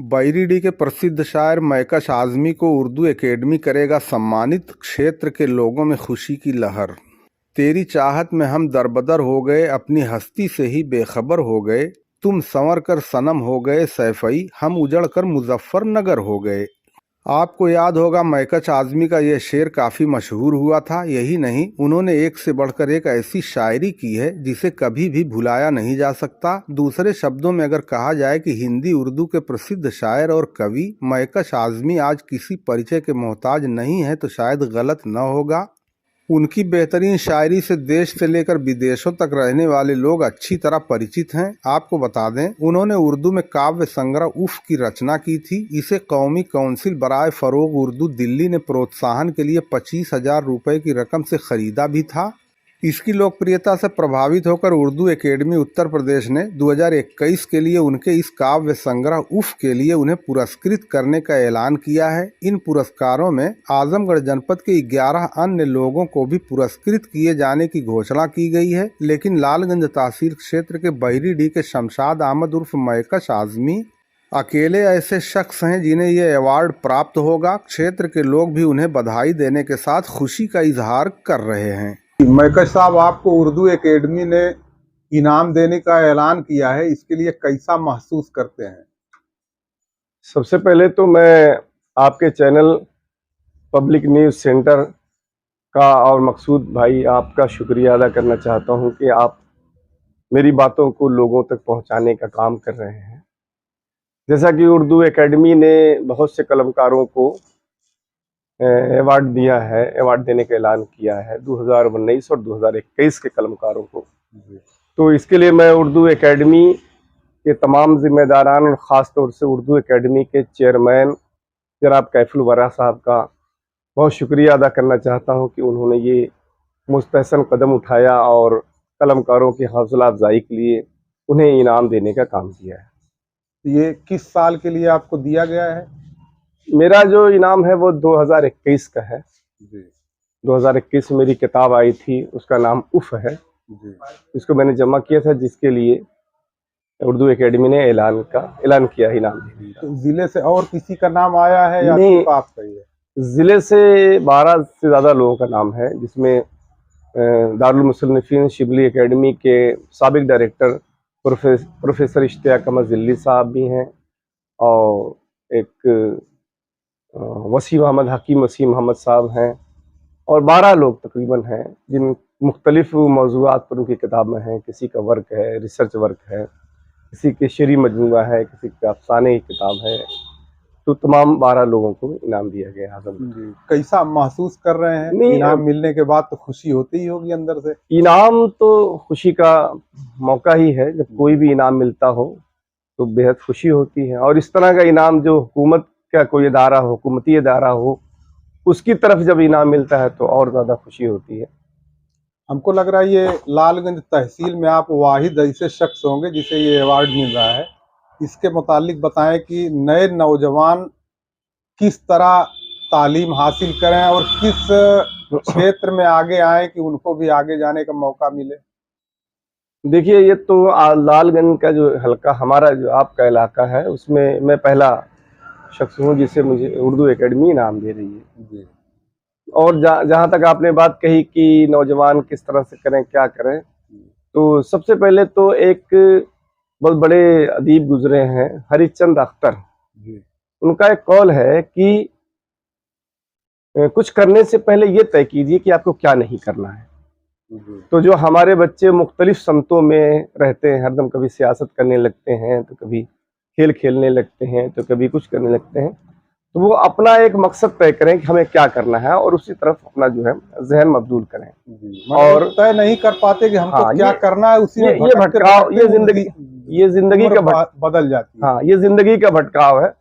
बरीडी के प्रसिद्ध शायर मैकश आज़मी को उर्दू एकेडमी करेगा सम्मानित। क्षेत्र के लोगों में खुशी की लहर। तेरी चाहत में हम दरबदर हो गए, अपनी हस्ती से ही बेखबर हो गए। तुम संवर कर सनम हो गए सैफई, हम उजड़ कर मुजफ्फरनगर हो गए। आपको याद होगा मैकश आज़मी का यह शेर काफ़ी मशहूर हुआ था। यही नहीं, उन्होंने एक से बढ़कर एक ऐसी शायरी की है जिसे कभी भी भुलाया नहीं जा सकता। दूसरे शब्दों में अगर कहा जाए कि हिंदी उर्दू के प्रसिद्ध शायर और कवि मैकश आज़मी आज किसी परिचय के मोहताज नहीं है तो शायद गलत न होगा। उनकी बेहतरीन शायरी से देश से लेकर विदेशों तक रहने वाले लोग अच्छी तरह परिचित हैं। आपको बता दें, उन्होंने उर्दू में काव्य संग्रह उफ़ की रचना की थी। इसे कौमी काउंसिल बराए फ़रोग़ उर्दू दिल्ली ने प्रोत्साहन के लिए 25,000 रुपये की रकम से ख़रीदा भी था। इसकी लोकप्रियता से प्रभावित होकर उर्दू एकेडमी उत्तर प्रदेश ने 2021 के लिए उनके इस काव्य संग्रह उफ़ के लिए उन्हें पुरस्कृत करने का ऐलान किया है। इन पुरस्कारों में आजमगढ़ जनपद के 11 अन्य लोगों को भी पुरस्कृत किए जाने की घोषणा की गई है, लेकिन लालगंज तहसील क्षेत्र के बरीडी के शमशाद अहमद उर्फ मैकश आज़मी अकेले ऐसे शख्स हैं जिन्हें ये अवार्ड प्राप्त होगा। क्षेत्र के लोग भी उन्हें बधाई देने के साथ खुशी का इजहार कर रहे हैं। मैकश साहब, आपको उर्दू एकेडमी ने इनाम देने का ऐलान किया है, इसके लिए कैसा महसूस करते हैं? सबसे पहले तो मैं आपके चैनल पब्लिक न्यूज़ सेंटर का और मकसूद भाई आपका शुक्रिया अदा करना चाहता हूं कि आप मेरी बातों को लोगों तक पहुंचाने का काम कर रहे हैं। जैसा कि उर्दू एकेडमी ने बहुत से कलमकारों को अवार्ड दिया है, अवार्ड देने का ऐलान किया है 2019 और 2021 के कलमकारों को। तो इसके लिए मैं उर्दू एकेडमी के तमाम जिम्मेदारान और ख़ास तौर से उर्दू एकेडमी के चेयरमैन जनाब कैफुल वरा साहब का बहुत शुक्रिया अदा करना चाहता हूं कि उन्होंने ये मुस्तहसन कदम उठाया और कलमकारों की हौसला अफजाई के लिए उन्हें इनाम देने का काम किया है। ये किस साल के लिए आपको दिया गया है? मेरा जो इनाम है वो 2021 का है। 2021 में मेरी किताब आई थी, उसका नाम उफ़ है। इसको मैंने जमा किया था, जिसके लिए उर्दू एकेडमी ने ऐलान किया इनाम। तो जिले से और किसी का नाम आया है या नहीं, सिर्फ आपका ही है? जिले से 12 से ज़्यादा लोगों का नाम है, जिसमें दारुल मुसन्निफीन शिबली एकेडमी के साबिक डायरेक्टर प्रोफेसर इश्तियाक अहमद ज़िल्ली साहब भी हैं और एक वसीम अहमद हकीम वसीम अहमद साहब हैं और 12 लोग तकरीबन हैं जिन मुख्तलिफ मौज़ूआत पर उनकी किताबें हैं। किसी का वर्क है, रिसर्च वर्क है, किसी के शेरी मजमूआ है, किसी का अफसाने की किताब है। तो तमाम 12 लोगों को इनाम दिया गया है। कैसा महसूस कर रहे हैं? इनाम मिलने के बाद तो खुशी होती ही होगी अंदर से। इनाम तो खुशी का मौका ही है, जब कोई भी इनाम मिलता हो तो बेहद खुशी होती है। और इस तरह का इनाम जो हुकूमत का कोई इदारा हो, हुकूमती इदारा हो, उसकी तरफ जब इनाम मिलता है तो और ज़्यादा खुशी होती है। हमको लग रहा है ये लालगंज तहसील में आप वाहिद ऐसे शख्स होंगे जिसे ये अवार्ड मिल रहा है। इसके मुतालिक बताएं कि नए नौजवान किस तरह तालीम हासिल करें और किस क्षेत्र में आगे आए कि उनको भी आगे जाने का मौका मिले। देखिए, ये तो लालगंज का जो हल्का हमारा जो आपका इलाका है, उसमें मैं पहला शख्स हूँ जिसे मुझे उर्दू एकेडमी इनाम दे रही है। और जहाँ तक आपने बात कही कि नौजवान किस तरह से करें, क्या करें, तो सबसे पहले तो एक बहुत बड़े अदीब गुजरे हैं, हरिश्चंद अख्तर। उनका एक कौल है कि कुछ करने से पहले ये तय कीजिए कि आपको क्या नहीं करना है। तो जो हमारे बच्चे मुख्तलिफ समतों में रहते हैं, हरदम कभी सियासत करने लगते हैं, तो कभी खेल खेलने लगते हैं, तो कभी कुछ करने लगते हैं, तो वो अपना एक मकसद तय करें कि हमें क्या करना है और उसी तरफ अपना जो है जहन मबदूल करें। और तय नहीं कर पाते कि हमको क्या करना है, उसी में ये भटकाव, ये जिंदगी का बदल जाती है। हाँ, ये जिंदगी का भटकाव है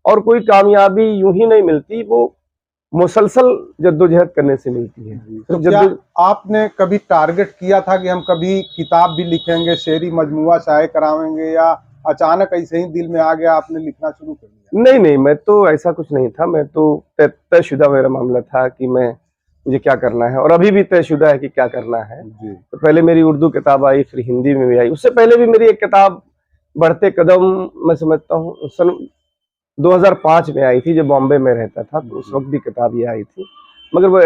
और कोई कामयाबी यूं ही नहीं मिलती, वो मुसलसल जद्दोजहद करने से मिलती है। तो क्या आपने कभी टारगेट किया था कि हम कभी किताब भी लिखेंगे, शेरी मजमुआ शाये करावेंगे, या अचानक ऐसे ही दिल में आ गया आपने लिखना शुरू कर दिया? नहीं, मैं तो ऐसा कुछ नहीं था। मैं तो तयशुदा मेरा मामला था कि मुझे क्या करना है, और अभी भी तयशुदा है कि क्या करना है। तो पहले मेरी उर्दू किताब आई, फिर हिंदी में भी आई। उससे पहले भी मेरी एक किताब बढ़ते कदम, मैं समझता हूँ सन 2005 में आई थी, जब बॉम्बे में रहता था, तो उस वक्त भी किताब ये आई थी, मगर वो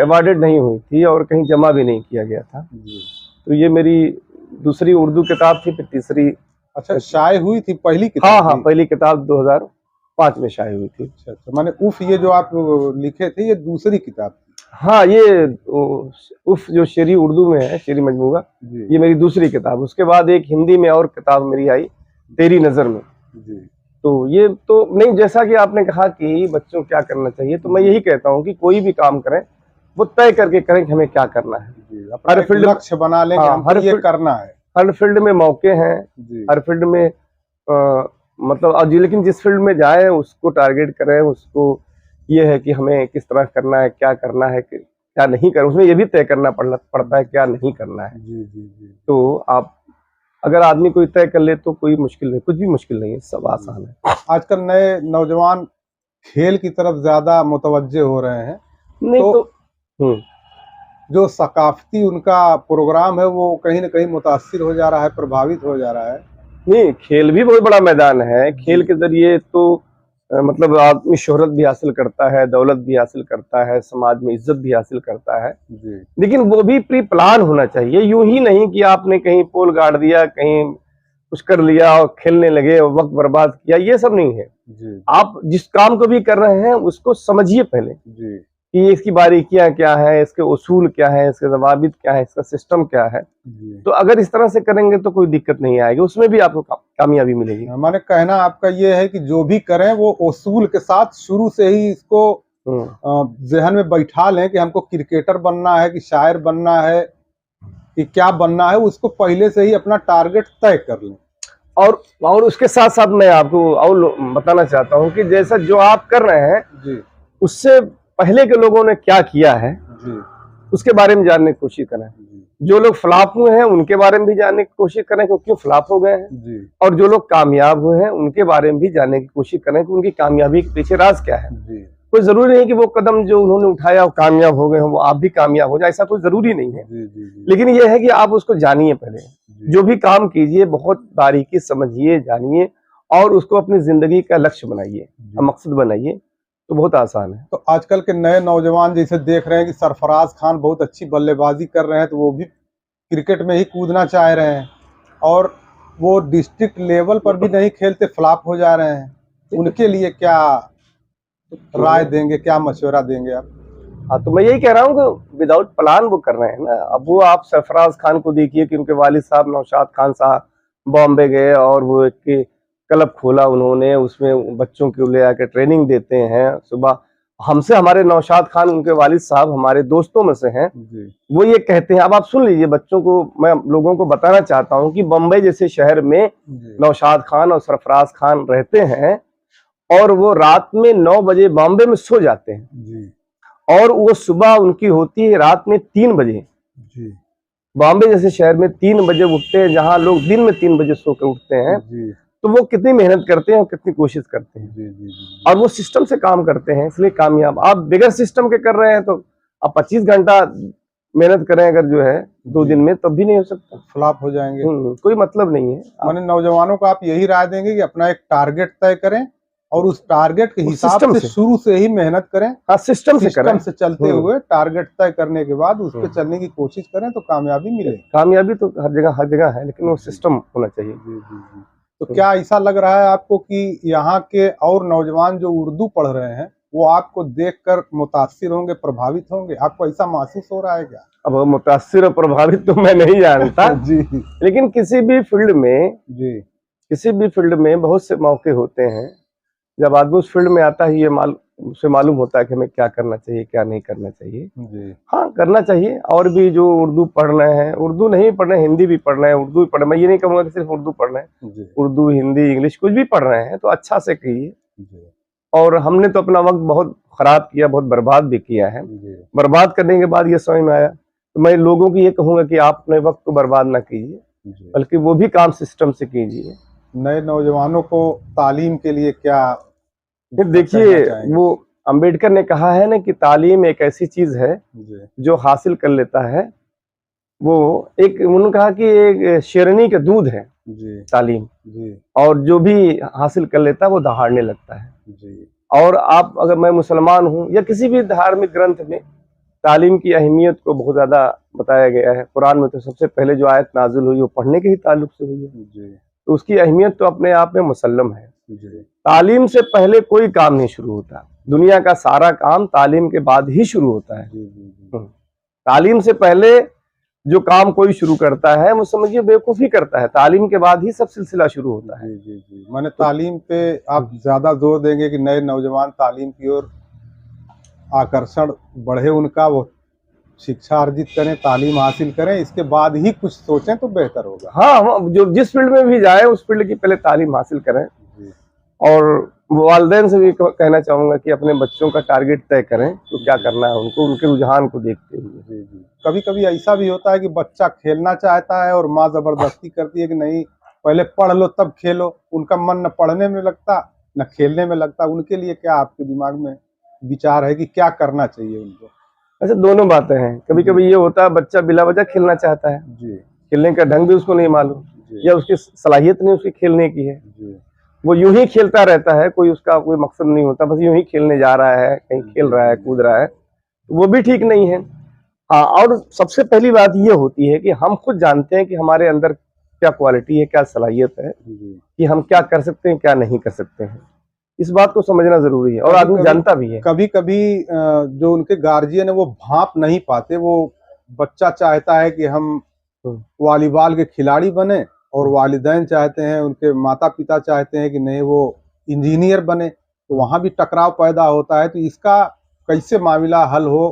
अवार्डेड नहीं हुई थी और कहीं जमा भी नहीं किया गया था। जी। तो ये मेरी दूसरी उर्दू किताब थी, फिर तीसरी। अच्छा, शाये हुई थी पहली हाँ किताब हाँ, थी? पहली किताब 2005 में शाये हुई थी। अच्छा अच्छा, माने उफ ये जो आप लिखे थे ये दूसरी किताब थी? हाँ, ये उफ जो शेरी उर्दू में है, शेरी मजमूआ, जी ये मेरी दूसरी किताब। उसके बाद एक हिंदी में और किताब मेरी आई, तेरी नज़र में। जी। तो ये तो नहीं, जैसा कि आपने कहा कि बच्चों को क्या करना चाहिए, तो मैं यही कहता हूँ कि कोई भी काम करें वो तय करके करें कि हमें क्या करना है। जी, अपना हर एक फील्ड लक्ष्य बना लें कि हाँ, हमको ये करना है। हर फील्ड में मौके हैं, जी हर फील्ड में मतलब लेकिन जिस फील्ड में जाए उसको टारगेट करें, उसको ये है कि हमें किस तरह करना है, क्या करना है, क्या नहीं करना, उसमें ये भी तय करना पड़ता है क्या नहीं करना है। जी जी जी। तो आप अगर आदमी कोई तय कर ले तो कोई मुश्किल नहीं, कुछ भी मुश्किल नहीं है, सब आसान है। आजकल नए नौजवान खेल की तरफ ज्यादा मुतवज्जे हो रहे हैं, नहीं तो हम्म, जो सकाफती उनका प्रोग्राम है वो कहीं ना कहीं मुतासिर हो जा रहा है, प्रभावित हो जा रहा है। नहीं, खेल भी बहुत बड़ा मैदान है। खेल जी के जरिए तो मतलब आदमी शोहरत भी हासिल करता है, दौलत भी हासिल करता है, समाज में इज्जत भी हासिल करता है, जी लेकिन वो भी प्री प्लान होना चाहिए। यूं ही नहीं कि आपने कहीं पोल गाड़ दिया, कहीं कुछ कर लिया और खेलने लगे और वक्त बर्बाद किया, ये सब नहीं है। जी आप जिस काम को भी कर रहे हैं उसको समझिए पहले जी कि इसकी बारीकियां क्या है, इसके उसूल क्या है, इसके जवाबित क्या है, इसका सिस्टम क्या है। जी। तो अगर इस तरह से करेंगे तो कोई दिक्कत नहीं आएगी, उसमें भी आपको कामयाबी मिलेगी। हमारे कहना आपका ये है कि जो भी करें वो उसूल के साथ शुरू से ही इसको जहन में बैठा लें कि हमको क्रिकेटर बनना है कि शायर बनना है कि क्या बनना है, उसको पहले से ही अपना टारगेट तय कर लें। और उसके साथ साथ मैं आपको और बताना चाहता हूँ कि जैसा जो आप कर रहे हैं जी उससे पहले के लोगों ने क्या किया है जी उसके बारे में जानने की कोशिश करें। जी जो लोग फ्लॉप हुए हैं उनके बारे में भी जानने की कोशिश करें कि क्यों फ्लॉप हो गए हैं, जी और जो लोग कामयाब हुए हैं उनके बारे में भी जानने की कोशिश करें कि उनकी कामयाबी के पीछे राज क्या है। जी कोई जरूरी नहीं कि वो कदम जो उन्होंने उठाया वो कामयाब हो गए हो, वो आप भी कामयाब हो जाए, ऐसा कोई जरूरी नहीं है। जी जी लेकिन ये है कि आप उसको जानिए पहले, जो भी काम कीजिए बहुत बारीकी समझिए, जानिए और उसको अपनी जिंदगी का लक्ष्य बनाइए, मकसद बनाइए, तो बहुत आसान है। तो आजकल के नए नौजवान जैसे देख रहे हैं कि सरफराज खान बहुत अच्छी बल्लेबाजी कर रहे हैं, तो वो भी क्रिकेट में ही कूदना चाह रहे हैं और वो डिस्ट्रिक्ट लेवल पर भी नहीं खेलते, फ्लॉप हो जा रहे हैं। उनके लिए क्या राय देंगे, क्या मशवरा देंगे आप? हाँ, तो मैं यही कह रहा हूँ कि विदाउट प्लान वो कर रहे हैं ना। अब वो आप सरफराज खान को देखिए कि उनके वालिद साहब नौशाद खान साहब बॉम्बे गए और वो एक क्लब खोला उन्होंने, उसमें बच्चों को ले आके ट्रेनिंग देते हैं सुबह। हमसे हमारे नौशाद खान उनके वालिद साहब हमारे दोस्तों में से हैं, वो ये कहते हैं। अब आप सुन लीजिए, बच्चों को मैं लोगों को बताना चाहता हूँ कि बम्बई जैसे शहर में नौशाद खान और सरफराज खान रहते हैं और वो रात में 9 बजे बॉम्बे में सो जाते हैं और वो सुबह उनकी होती है रात में 3 बजे। बॉम्बे जैसे शहर में 3 बजे उठते हैं, जहां लोग दिन में 3 बजे सो के उठते हैं। तो वो कितनी मेहनत करते हैं और कितनी कोशिश करते हैं और वो सिस्टम से काम करते हैं, इसलिए कामयाब। आप बगैर सिस्टम के कर रहे हैं तो आप 25 घंटा मेहनत करें अगर जो है 2 दिन में, तब भी नहीं हो सकता, फ्लॉप हो जाएंगे। कोई मतलब नहीं है। मैंने नौजवानों को आप यही राय देंगे कि अपना एक टारगेट तय करें और उस टारगेट के हिसाब से शुरू से ही मेहनत करें। हाँ, सिस्टम से चलते हुए टारगेट तय करने के बाद उस पर चलने की कोशिश करें तो कामयाबी मिले। कामयाबी तो हर जगह है, लेकिन वो सिस्टम होना चाहिए। तो क्या ऐसा लग रहा है आपको कि यहाँ के और नौजवान जो उर्दू पढ़ रहे हैं वो आपको देखकर मुतासिर होंगे, प्रभावित होंगे? आपको ऐसा महसूस हो रहा है क्या? अब मुतासिर और प्रभावित तो मैं नहीं जानता जी, लेकिन किसी भी फील्ड में बहुत से मौके होते हैं। जब आदमी उस फील्ड में आता है ये उसे मालूम होता है कि हमें क्या करना चाहिए, क्या नहीं करना चाहिए जी। हाँ, करना चाहिए। और भी जो उर्दू पढ़ रहे हैं, उर्दू नहीं पढ़ रहे हैं, हिंदी भी पढ़ रहे हैं, उर्दू भी पढ़ रहे हैं, मैं ये नहीं कहूँगा कि सिर्फ उर्दू पढ़ रहे हैं, उर्दू, हिंदी, इंग्लिश कुछ भी पढ़ रहे हैं तो अच्छा से कीजिए। और हमने तो अपना वक्त बहुत खराब किया, बहुत बर्बाद भी किया है। बर्बाद करने के बाद ये समझ में आया, तो मैं लोगों को ये कहूंगा कि आप अपने वक्त को बर्बाद ना कीजिए, बल्कि वो भी काम सिस्टम से कीजिए। नए नौजवानों को तालीम के लिए क्या? देखिए, वो अंबेडकर ने कहा है ना कि तालीम एक ऐसी चीज है जो हासिल कर लेता है, वो एक, उन्होंने कहा कि एक शेरनी का दूध है जी तालीम, जी और जो भी हासिल कर लेता है वो दहाड़ने लगता है। जी और आप, अगर मैं मुसलमान हूँ या किसी भी धार्मिक ग्रंथ में तालीम की अहमियत को बहुत ज़्यादा बताया गया है। कुरान में तो सबसे पहले जो आयत नाजिल हुई वो पढ़ने के ही ताल्लुक से हुई है, जी तो उसकी अहमियत तो अपने आप में मुसल्लम है। जी तालीम से पहले कोई काम नहीं शुरू होता, दुनिया का सारा काम तालीम के बाद ही शुरू होता है। जी जी तालीम से पहले जो काम कोई शुरू करता है वो समझिए बेवकूफ़ी करता है, तालीम के बाद ही सब सिलसिला शुरू होता है। जी जी जी माने तालीम पे आप ज्यादा जोर देंगे कि नए नौजवान तालीम की ओर आकर्षण बढ़े उनका, वो शिक्षा अर्जित करें, तालीम हासिल करें, इसके बाद ही कुछ सोचें तो बेहतर होगा। हाँ, जो जिस फील्ड में भी जाए उस फील्ड की पहले तालीम हासिल करें। जी और वालिदैन से भी कहना चाहूँगा कि अपने बच्चों का टारगेट तय करें तो क्या करना है उनको, उनके रुझान को देखते हुए। जी जी कभी कभी ऐसा भी होता है कि बच्चा खेलना चाहता है और माँ जबरदस्ती करती है कि नहीं पहले पढ़ लो तब खेलो, उनका मन न पढ़ने में लगता न खेलने में लगता, उनके लिए क्या आपके दिमाग में विचार है कि क्या करना चाहिए उनको? ऐसे दोनों बातें हैं, कभी कभी ये होता है बच्चा बिला वजह खेलना चाहता है, जी खेलने का ढंग भी उसको नहीं मालूम जी या उसकी सलाहियत नहीं उसकी खेलने की है, जी वो यूं ही खेलता रहता है, कोई उसका कोई मकसद नहीं होता, बस यूं ही खेलने जा रहा है, कहीं खेल रहा है, कूद रहा है, तो वो भी ठीक नहीं है। हाँ, और सबसे पहली बात ये होती है कि हम खुद जानते हैं कि हमारे अंदर क्या क्वालिटी है, क्या सलाहियत है, जी कि हम क्या कर सकते हैं, क्या नहीं कर सकते हैं। इस बात को समझना जरूरी है और कभी आदमी कभी जानता भी है। कभी कभी जो उनके गार्जियन है वो भांप नहीं पाते, वो बच्चा चाहता है कि हम हम्म, वॉलीबॉल के खिलाड़ी बने और हम्म, वालिदैन चाहते हैं, उनके माता पिता चाहते हैं कि नहीं वो इंजीनियर बने, तो वहाँ भी टकराव पैदा होता है। तो इसका कैसे मामला हल हो,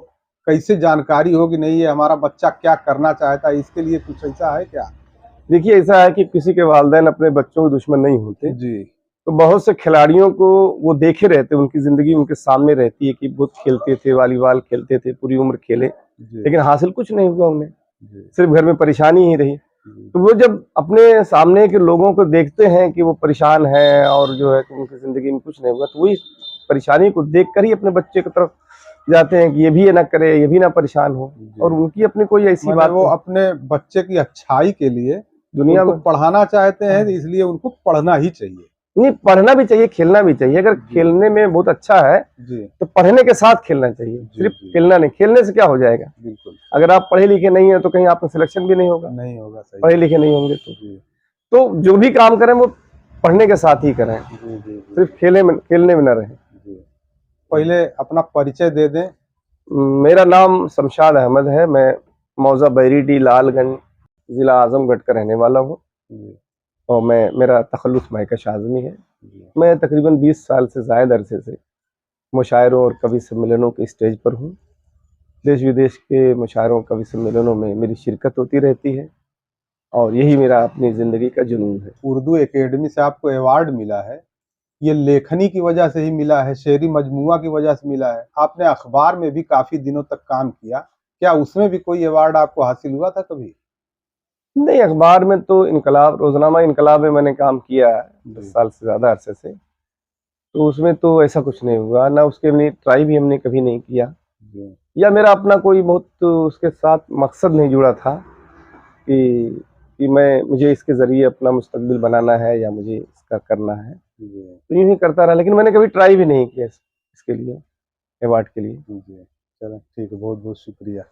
कैसे जानकारी हो कि नहीं ये हमारा बच्चा क्या करना चाहता है, इसके लिए कुछ ऐसा है क्या? देखिए, ऐसा है कि किसी के वालिदैन अपने बच्चों के दुश्मन नहीं होते, जी तो बहुत से खिलाड़ियों को वो देखे रहते हैं, उनकी जिंदगी उनके सामने रहती है कि बहुत खेलते थे, वॉलीबॉल खेलते थे, पूरी उम्र खेले, जी लेकिन हासिल कुछ नहीं हुआ उन्हें, जी सिर्फ घर में परेशानी ही रही। जी तो वो जब अपने सामने के लोगों को देखते हैं कि वो परेशान हैं और जो है कि उनकी जिंदगी में कुछ नहीं हुआ, तो वही परेशानी को देख कर ही अपने बच्चे की तरफ जाते हैं कि ये भी ये ना करे, ये भी ना परेशान हो। और जी उनकी अपनी कोई ऐसी माने बात वो नहीं अपने बच्चे की अच्छाई के लिए दुनिया उनको में। पढ़ाना चाहते हैं, हाँ, इसलिए उनको पढ़ना ही चाहिए। नहीं, पढ़ना भी चाहिए, खेलना भी चाहिए। अगर जी खेलने में बहुत अच्छा है जी तो पढ़ने के साथ खेलना चाहिए, जी सिर्फ जी खेलना नहीं। खेलने से क्या हो जाएगा, बिल्कुल अगर आप पढ़े लिखे नहीं है तो कहीं आपका सिलेक्शन भी नहीं होगा, नहीं होगा, सही पढ़े बात। लिखे नहीं होंगे तो। जी तो जो भी काम करें वो पढ़ने के साथ ही करें, जी जी जी सिर्फ खेलने में न रहें। जी पहले अपना परिचय दे दें। मेरा नाम शमशाद अहमद है, मैं मौजा बैरीडी लालगंज ज़िला आजमगढ़ का रहने वाला हूँ जी और मेरा तखल्लुस महकश आज़मी है। जी मैं तकरीबन 20 साल से ज़ायद अरसे से मुशायरों और कवि सम्मेलनों के स्टेज पर हूँ। देश विदेश के मुशायरों कवि सम्मेलनों में मेरी शिरकत होती रहती है और यही मेरा अपनी ज़िंदगी का जुनून है। उर्दू एकेडमी से आपको अवार्ड मिला है, ये लेखनी की वजह से ही मिला है, शेरी मजमुआ की वजह से मिला है? आपने अखबार में भी काफी दिनों तक काम किया, क्या उसमें भी कोई अवार्ड आपको हासिल हुआ था कभी? नहीं, अखबार में तो इनकलाब, रोज़नामा इनकलाब में मैंने काम किया है 10 जी साल से ज़्यादा अरसे से, तो उसमें तो ऐसा कुछ नहीं हुआ, ना उसके लिए ट्राई भी हमने कभी नहीं किया, जी या मेरा अपना कोई बहुत उसके साथ मकसद नहीं जुड़ा था कि मुझे इसके ज़रिए अपना मुस्तकबिल बनाना है या मुझे इसका करना है। जी तो यूँ ही करता रहा, लेकिन मैंने कभी ट्राई भी नहीं किया इसके लिए, अवार्ड के लिए। जी चलो ठीक है, बहुत बहुत शुक्रिया।